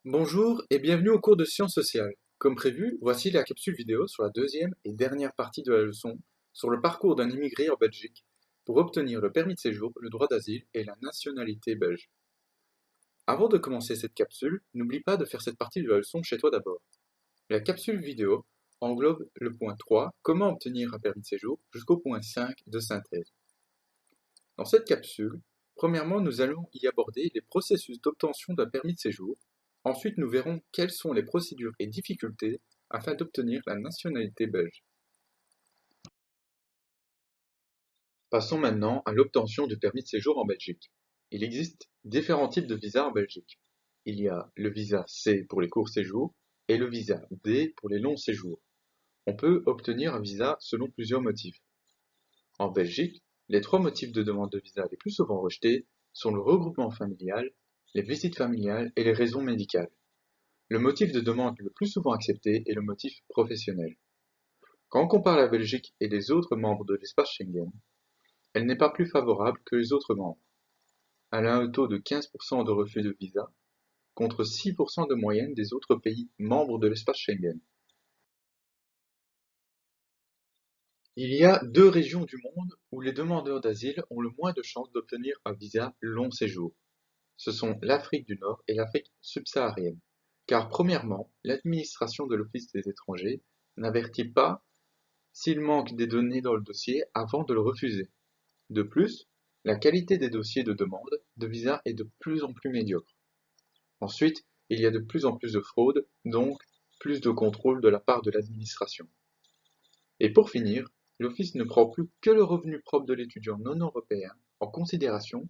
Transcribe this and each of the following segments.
Bonjour et bienvenue au cours de sciences sociales. Comme prévu, voici la capsule vidéo sur la deuxième et dernière partie de la leçon sur le parcours d'un immigré en Belgique pour obtenir le permis de séjour, le droit d'asile et la nationalité belge. Avant de commencer cette capsule, n'oublie pas de faire cette partie de la leçon chez toi d'abord. La capsule vidéo englobe le point 3, comment obtenir un permis de séjour, jusqu'au point 5 de synthèse. Dans cette capsule, premièrement, nous allons y aborder les processus d'obtention d'un permis de séjour. Ensuite, nous verrons quelles sont les procédures et difficultés afin d'obtenir la nationalité belge. Passons maintenant à l'obtention du permis de séjour en Belgique. Il existe différents types de visas en Belgique. Il y a le visa C pour les courts séjours et le visa D pour les longs séjours. On peut obtenir un visa selon plusieurs motifs. En Belgique, les trois motifs de demande de visa les plus souvent rejetés sont le regroupement familial, les visites familiales et les raisons médicales. Le motif de demande le plus souvent accepté est le motif professionnel. Quand on compare la Belgique et les autres membres de l'espace Schengen, elle n'est pas plus favorable que les autres membres. Elle a un taux de 15% de refus de visa, contre 6% de moyenne des autres pays membres de l'espace Schengen. Il y a deux régions du monde où les demandeurs d'asile ont le moins de chances d'obtenir un visa long séjour. Ce sont l'Afrique du Nord et l'Afrique subsaharienne. Car premièrement, l'administration de l'Office des étrangers n'avertit pas s'il manque des données dans le dossier avant de le refuser. De plus, la qualité des dossiers de demande de visa est de plus en plus médiocre. Ensuite, il y a de plus en plus de fraude, donc plus de contrôle de la part de l'administration. Et pour finir, l'Office ne prend plus que le revenu propre de l'étudiant non européen en considération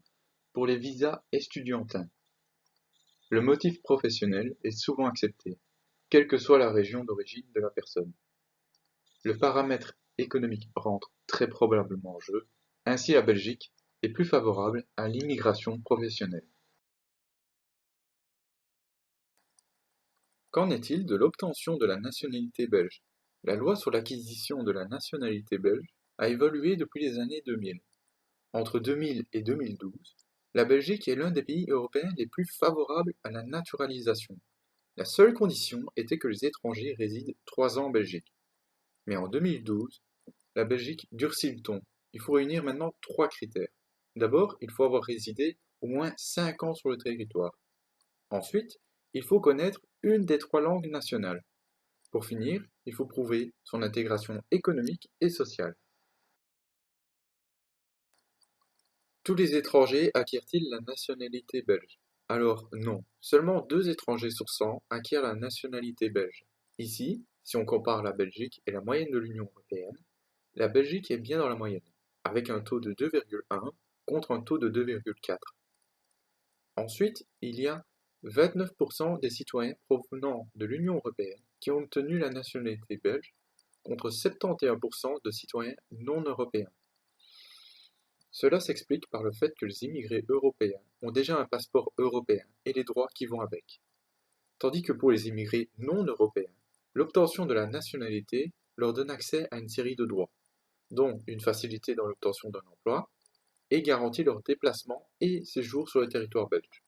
pour les visas estudiantins. Le motif professionnel est souvent accepté, quelle que soit la région d'origine de la personne. Le paramètre économique rentre très probablement en jeu, ainsi la Belgique est plus favorable à l'immigration professionnelle. Qu'en est-il de l'obtention de la nationalité belge? La loi sur l'acquisition de la nationalité belge a évolué depuis les années 2000. Entre 2000 et 2012, la Belgique est l'un des pays européens les plus favorables à la naturalisation. La seule condition était que les étrangers résident 3 ans en Belgique. Mais en 2012, la Belgique durcit le ton. Il faut réunir maintenant 3 critères. D'abord, il faut avoir résidé au moins 5 ans sur le territoire. Ensuite, il faut connaître une des 3 langues nationales. Pour finir, il faut prouver son intégration économique et sociale. Tous les étrangers acquièrent-ils la nationalité belge? Alors non, seulement 2 étrangers sur 100 acquièrent la nationalité belge. Ici, si on compare la Belgique et la moyenne de l'Union européenne, la Belgique est bien dans la moyenne, avec un taux de 2,1 contre un taux de 2,4. Ensuite, il y a 29% des citoyens provenant de l'Union européenne qui ont obtenu la nationalité belge, contre 71% de citoyens non européens. Cela s'explique par le fait que les immigrés européens ont déjà un passeport européen et les droits qui vont avec. Tandis que pour les immigrés non européens, l'obtention de la nationalité leur donne accès à une série de droits, dont une facilité dans l'obtention d'un emploi, et garantit leur déplacement et séjour sur le territoire belge.